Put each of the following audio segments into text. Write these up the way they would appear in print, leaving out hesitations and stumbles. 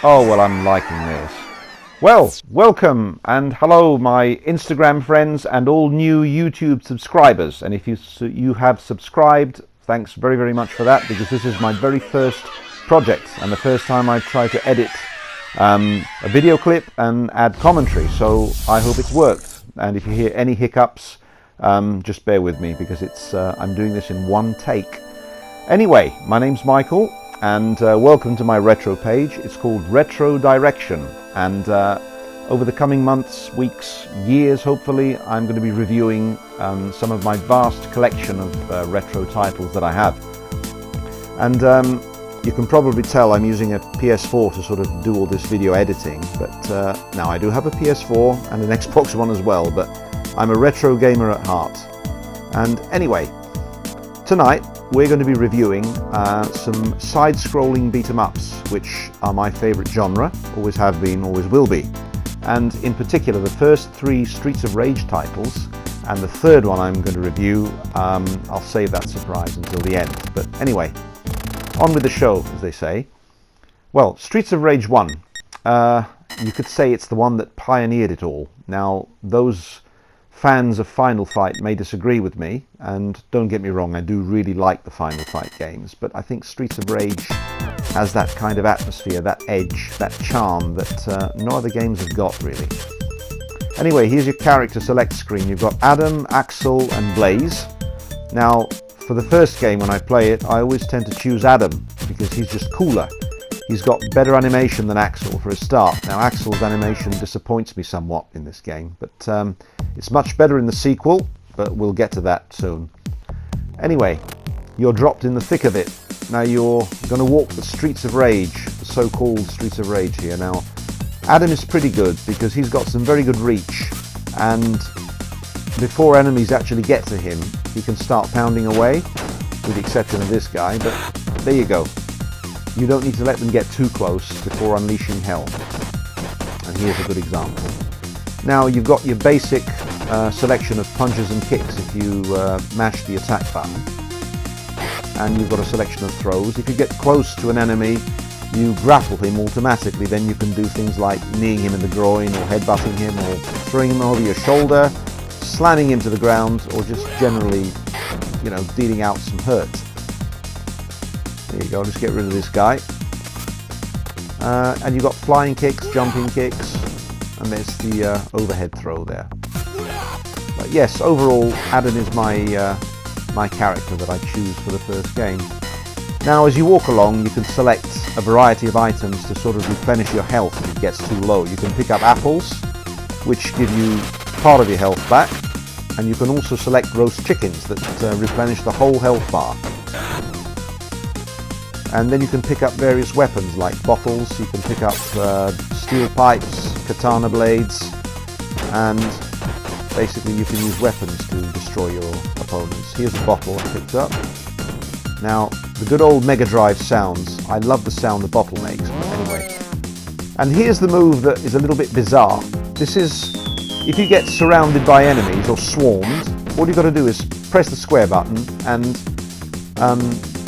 Oh, well, I'm liking this. Well, welcome and hello, my Instagram friends and all new YouTube subscribers. And if you have subscribed, thanks very, very much for that, because this is my very first project and the first time I try to edit a video clip and add commentary. So I hope it's worked. And if you hear any hiccups, just bear with me, because I'm doing this in one take. Anyway, my name's Michael. And welcome to my retro page. It's called Retro Direction, and over the coming months, weeks, years hopefully, I'm going to be reviewing some of my vast collection of retro titles that I have. And you can probably tell I'm using a PS4 to sort of do all this video editing, but now I do have a PS4 and an Xbox One as well, but I'm a retro gamer at heart. And anyway, tonight we're going to be reviewing some side-scrolling beat-em-ups, which are my favourite genre, always have been, always will be. And in particular, the first three Streets of Rage titles, and the third one I'm going to review, I'll save that surprise until the end. But anyway, on with the show, as they say. Well, Streets of Rage 1, you could say it's the one that pioneered it all. Now, those fans of Final Fight may disagree with me, and don't get me wrong, I do really like the Final Fight games, but I think Streets of Rage has that kind of atmosphere, that edge, that charm that no other games have got, really. Anyway, here's your character select screen. You've got Adam, Axel and Blaze. Now, for the first game when I play it, I always tend to choose Adam, because he's just cooler. He's got better animation than Axel for a start. Now, Axel's animation disappoints me somewhat in this game, but it's much better in the sequel, but we'll get to that soon. Anyway, you're dropped in the thick of it. Now you're going to walk the Streets of Rage, the so-called Streets of Rage here. Now, Adam is pretty good because he's got some very good reach, and before enemies actually get to him, he can start pounding away, with the exception of this guy, but there you go. You don't need to let them get too close before unleashing hell. And here's a good example. Now you've got your basic selection of punches and kicks if you mash the attack button. And you've got a selection of throws. If you get close to an enemy, you grapple him automatically. Then you can do things like kneeing him in the groin, or headbutting him, or throwing him over your shoulder, slamming him to the ground, or just generally, dealing out some hurt. There you go, just get rid of this guy. And you've got flying kicks, jumping kicks, and there's the overhead throw there. But yes, overall, Adam is my character that I choose for the first game. Now, as you walk along, you can select a variety of items to sort of replenish your health if it gets too low. You can pick up apples, which give you part of your health back, and you can also select roast chickens that replenish the whole health bar. And then you can pick up various weapons like bottles. You can pick up steel pipes, katana blades, and basically you can use weapons to destroy your opponents. Here's a bottle I picked up. Now, the good old Mega Drive sounds. I love the sound the bottle makes, but anyway. And here's the move that is a little bit bizarre. This is, if you get surrounded by enemies or swarmed, all you've got to do is press the square button, and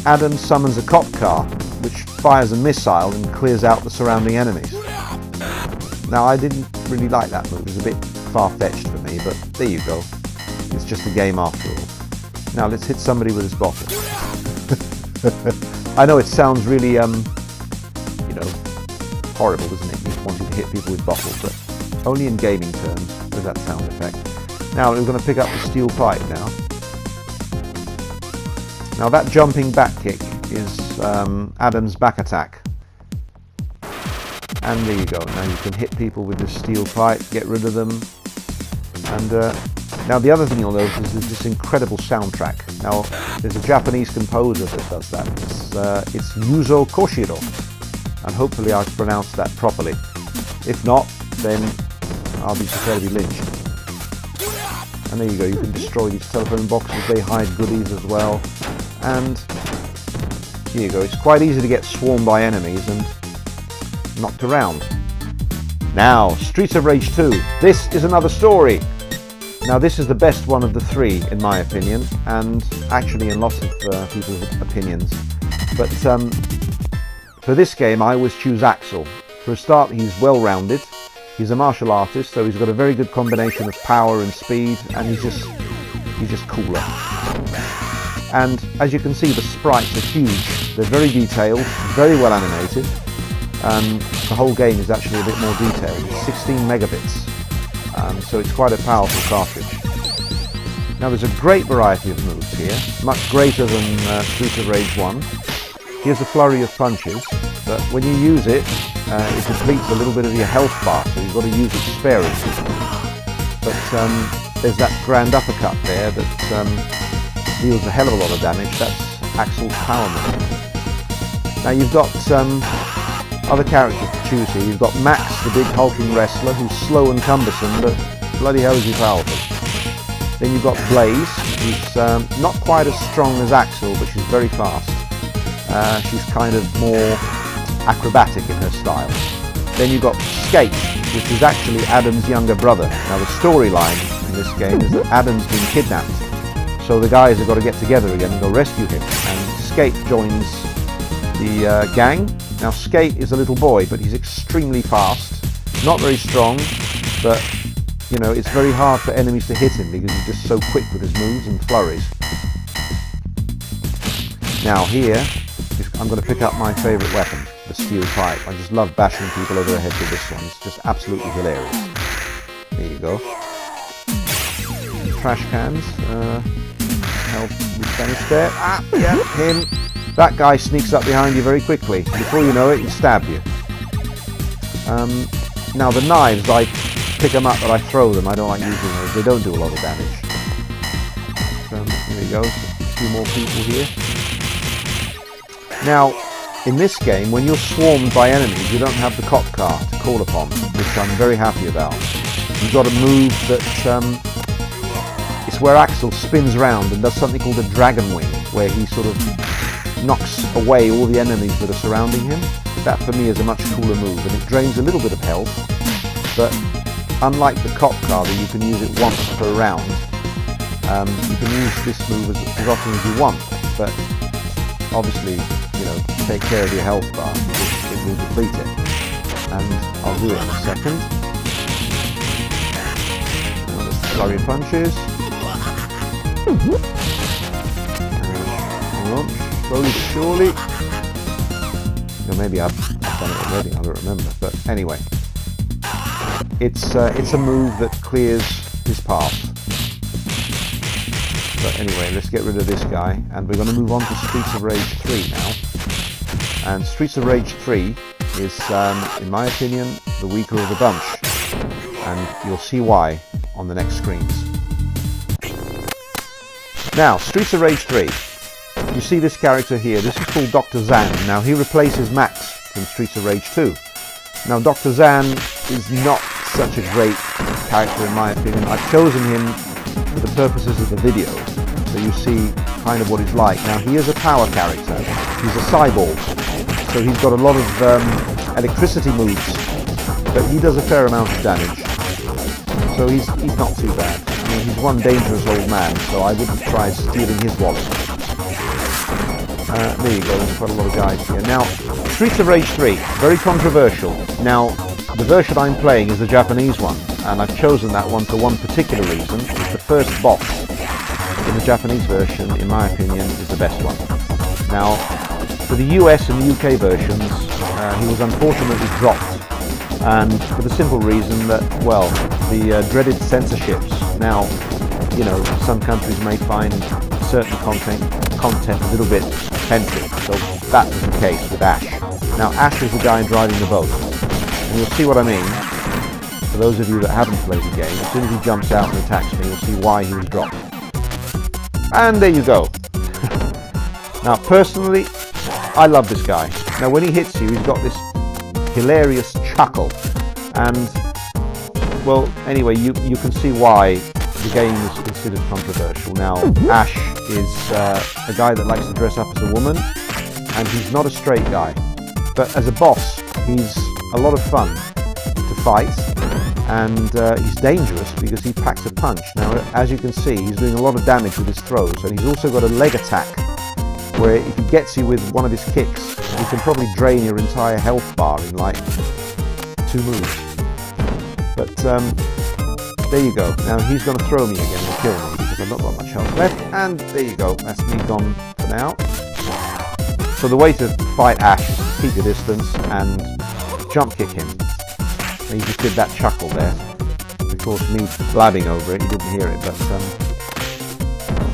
Adam summons a cop car, which fires a missile and clears out the surrounding enemies. Now, I didn't really like that move. It was a bit far-fetched for me, but there you go. It's just a game after all. Now, let's hit somebody with this bottle. I know it sounds really, horrible, doesn't it? You wanting to hit people with bottles, but only in gaming terms with that sound effect. Now, we're going to pick up the steel pipe now. Now, that jumping back kick is Adam's back attack. And there you go. Now you can hit people with this steel pipe, get rid of them. And now the other thing you'll notice is this incredible soundtrack. Now, there's a Japanese composer that does that. It's Yuzo Koshiro. And hopefully I've pronounced that properly. If not, then I'll be prepared to be lynched. And there you go. You can destroy these telephone boxes. They hide goodies as well. And here you go. It's quite easy to get swarmed by enemies and knocked around. Now, Streets of Rage 2. This is another story. Now, this is the best one of the three, in my opinion, and actually in lots of people's opinions. But for this game, I always choose Axel. For a start, he's well-rounded. He's a martial artist, so he's got a very good combination of power and speed, and he's just cooler. And as you can see, the sprites are huge. They're very detailed, very well animated. The whole game is actually a bit more detailed. It's 16 megabits, so it's quite a powerful cartridge. Now there's a great variety of moves here, much greater than Streets of Rage 1. Here's a flurry of punches, but when you use it, it depletes a little bit of your health bar, so you've got to use it sparingly. But there's that grand uppercut there that deals a hell of a lot of damage. That's Axel's power move. Now you've got other characters to choose here. You've got Max, the big hulking wrestler, who's slow and cumbersome, but bloody hell is he powerful. Then you've got Blaze, who's not quite as strong as Axel, but she's very fast. She's kind of more acrobatic in her style. Then you've got Skate, which is actually Adam's younger brother. Now the storyline in this game is that Adam's been kidnapped, so the guys have got to get together again and go rescue him, and Skate joins the gang. Now Skate is a little boy, but he's extremely fast, not very strong, but you know, it's very hard for enemies to hit him because he's just so quick with his moves and flurries. Now here, I'm going to pick up my favourite weapon, the steel pipe. I just love bashing people over the head with this one. It's just absolutely hilarious. There you go. Trash cans. Help replenish there. Ah, yeah, him. That guy sneaks up behind you very quickly. Before you know it, he stabbed you. Now the knives, I pick them up but I throw them. I don't like using those. They don't do a lot of damage. Here we go. A few more people here. Now, in this game, when you're swarmed by enemies, you don't have the cop car to call upon, which I'm very happy about. You've got a move that it's where Axel spins around and does something called a dragon wing, where he sort of knocks away all the enemies that are surrounding him. That for me is a much cooler move, and it drains a little bit of health, but unlike the cop car that you can use it once per round, you can use this move as often as you want, but obviously, you know, take care of your health bar because it will deplete it. And I'll do it in a second. Flurry of punches. Slowly, surely. Or maybe I've done it already, I don't remember. But anyway, it's a move that clears his path. But anyway, let's get rid of this guy, and we're going to move on to Streets of Rage 3 now. And Streets of Rage 3 is, in my opinion, the weaker of the bunch, and you'll see why on the next screens. Now, Streets of Rage 3. You see this character here. This is called Dr. Zan. Now, he replaces Max from Streets of Rage 2. Now, Dr. Zan is not such a great character in my opinion. I've chosen him for the purposes of the video, so you see kind of what he's like. Now, he is a power character. He's a cyborg, so he's got a lot of electricity moves, but he does a fair amount of damage, so he's not too bad. I mean, he's one dangerous old man, so I wouldn't try stealing his wallet. There you go, there's quite a lot of guys here. Now, Streets of Rage 3, very controversial. Now, the version I'm playing is the Japanese one, and I've chosen that one for one particular reason. It's the first boss in the Japanese version, in my opinion, is the best one. Now, for the US and UK versions, he was unfortunately dropped, and for the simple reason that, well, the dreaded censorships. Now, you know, some countries may find certain content a little bit offensive, so that was the case with Ash. Now, Ash is the guy driving the boat, and you'll see what I mean. For those of you that haven't played the game, as soon as he jumps out and attacks me, you'll see why he was dropped. And there you go. Now, personally, I love this guy. Now, when he hits you, he's got this hilarious chuckle, and, well, anyway, you can see why the game is considered controversial. Now, Ash is a guy that likes to dress up as a woman, and he's not a straight guy. But as a boss, he's a lot of fun to fight, and he's dangerous because he packs a punch. Now, as you can see, he's doing a lot of damage with his throws, and he's also got a leg attack, where if he gets you with one of his kicks, he can probably drain your entire health bar in like 2 moves. But there you go. Now he's going to throw me again to kill me because I've not got much health left. And there you go. That's me gone for now. So the way to fight Ash is to keep your distance and jump kick him. And he just did that chuckle there. Of course, me blabbing over it, you didn't hear it, but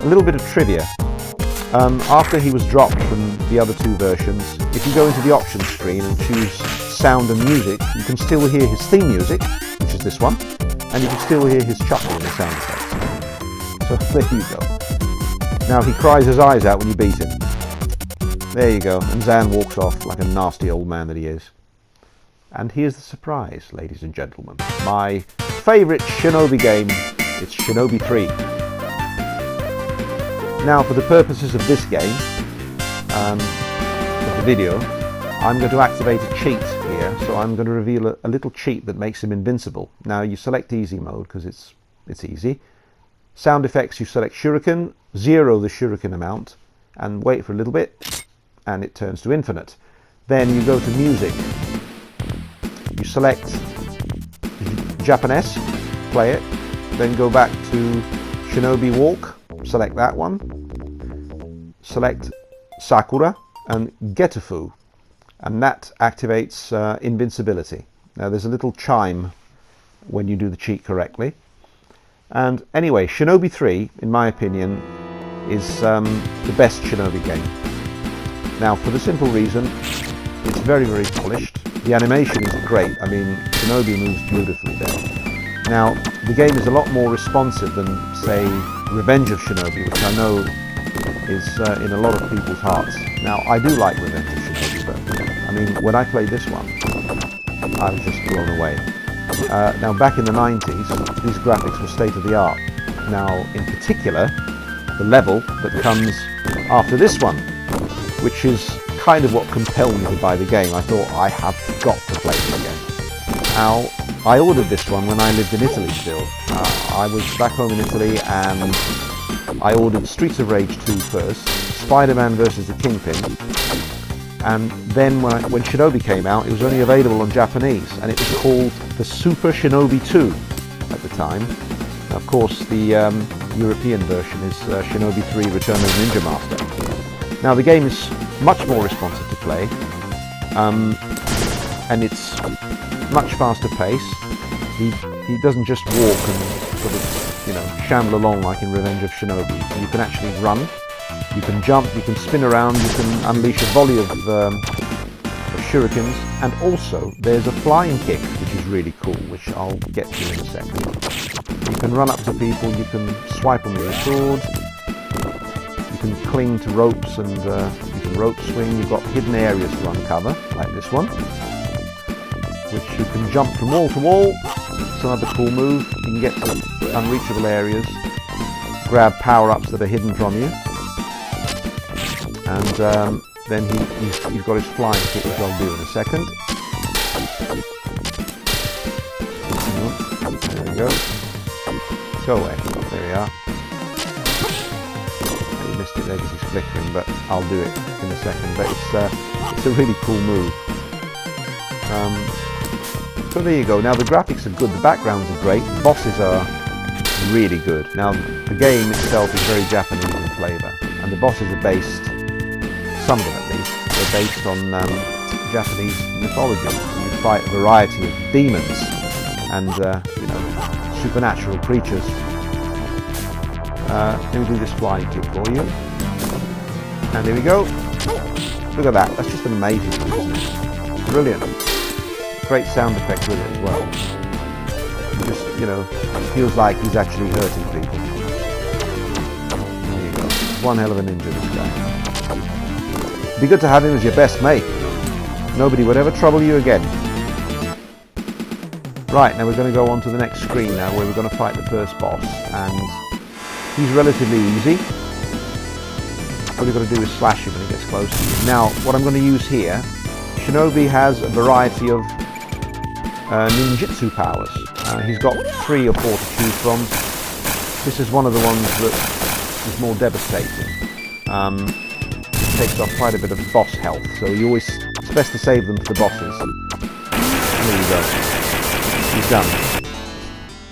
a little bit of trivia. After he was dropped from the other 2 versions, if you go into the options screen and choose sound and music, you can still hear his theme music, which is this one, and you can still hear his chuckle in the sound effects. So there you go. Now he cries his eyes out when you beat him. There you go, and Zan walks off like a nasty old man that he is. And here's the surprise, ladies and gentlemen. My favourite Shinobi game, it's Shinobi 3. Now for the purposes of this game, of the video, I'm going to activate a cheat here, so I'm going to reveal a little cheat that makes him invincible. Now you select easy mode because it's easy. Sound effects, you select shuriken, 0 the shuriken amount, and wait for a little bit, and it turns to infinite. Then you go to music. You select Japanese, play it, then go back to Shinobi Walk, select that one, select Sakura and Getafu, and that activates invincibility. Now there's a little chime when you do the cheat correctly. And anyway, Shinobi 3, in my opinion, is the best Shinobi game. Now for the simple reason, it's very, very polished. The animation is great. I mean, Shinobi moves beautifully there. Now, the game is a lot more responsive than, say, Revenge of Shinobi, which I know is in a lot of people's hearts. Now, I do like Revenge of Shinobi, but, I mean, when I played this one, I was just blown away. Now, back in the 90s, these graphics were state-of-the-art. Now, in particular, the level that comes after this one, which is kind of what compelled me to buy the game. I thought, I have got to play it again. Now, I ordered this one when I lived in Italy still. I was back home in Italy and I ordered Streets of Rage 2 first, Spider-Man vs. the Kingpin, and then when Shinobi came out, it was only available on Japanese, and it was called the Super Shinobi 2 at the time. Now, of course, the European version is Shinobi 3 Return of the Ninja Master. Now, the game is much more responsive to play, and it's much faster pace. He doesn't just walk and sort of, you know, shamble along like in Revenge of Shinobi. You can actually run, you can jump, you can spin around, you can unleash a volley of shurikens, and also there's a flying kick, which is really cool, which I'll get to in a second. You can run up to people, you can swipe them with your sword, you can cling to ropes and you can rope swing. You've got hidden areas to uncover, like this one, which you can jump from wall to wall. It's another cool move. You can get to unreachable areas, grab power-ups that are hidden from you, and then he's got his flying kick, which I'll do in a second. There we go. Go away. There we are. You missed it there because he's flickering, but I'll do it in a second. But it's a really cool move. So there you go. Now the graphics are good, the backgrounds are great, the bosses are really good. Now the game itself is very Japanese in flavour, and the bosses are based, some of them at least, they're based on Japanese mythology. You fight a variety of demons and you know, supernatural creatures. Let me do this flying kick for you, and here we go. Look at that, that's just amazing, isn't it? Brilliant. Great sound effect with it as well. You just, you know, it feels like he's actually hurting people. There you go. One hell of a ninja, this guy. It'd be good to have him as your best mate. Nobody would ever trouble you again. Right, now we're going to go on to the next screen now, where we're going to fight the first boss, and he's relatively easy. All you've got to do is slash him when he gets close to you. Now, what I'm going to use here, Shinobi has a variety of ninjutsu powers. He's got 3 or 4 to choose from. This is one of the ones that is more devastating. Takes off quite a bit of boss health, so it's best to save them for the bosses. There you go. He's done.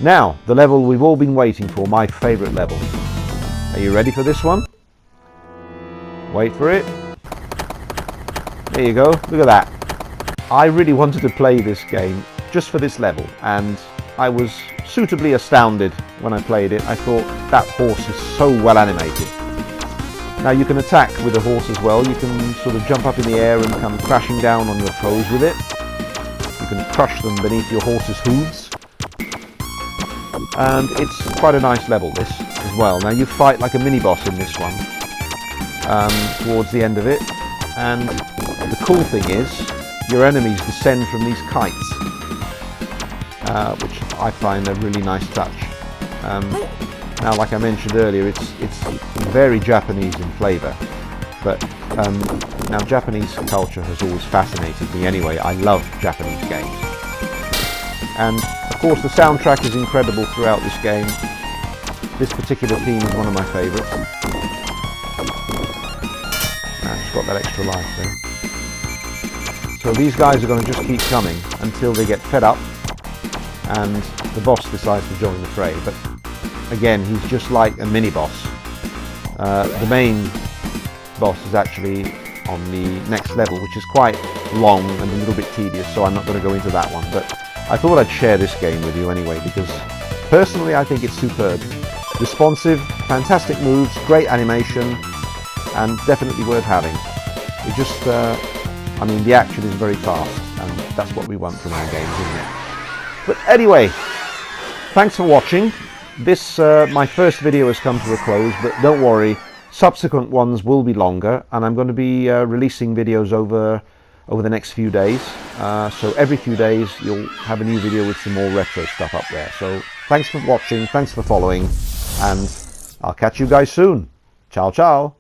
Now, the level we've all been waiting for, my favourite level. Are you ready for this one? Wait for it. There you go. Look at that. I really wanted to play this game just for this level, and I was suitably astounded when I played it. I thought that horse is so well animated. Now you can attack with the horse as well. You can sort of jump up in the air and come crashing down on your foes with it. You can crush them beneath your horse's hooves. And it's quite a nice level, this, as well. Now you fight like a mini-boss in this one, towards the end of it. And the cool thing is, your enemies descend from these kites, which I find a really nice touch. Now, like I mentioned earlier, it's very Japanese in flavour, but now Japanese culture has always fascinated me anyway. I love Japanese games. And of course the soundtrack is incredible throughout this game. This particular theme is one of my favourites. It's got that extra life there. So these guys are going to just keep coming until they get fed up and the boss decides to join the fray. But again, he's just like a mini-boss. The main boss is actually on the next level, which is quite long and a little bit tedious, so I'm not going to go into that one. But I thought I'd share this game with you anyway, because personally I think it's superb. Responsive, fantastic moves, great animation, and definitely worth having. It just, I mean, the action is very fast, and that's what we want from our games, isn't it? But anyway, thanks for watching. This, my first video has come to a close, but don't worry, subsequent ones will be longer, and I'm going to be releasing videos over the next few days. So every few days you'll have a new video with some more retro stuff up there. So thanks for watching, thanks for following, and I'll catch you guys soon. Ciao, ciao.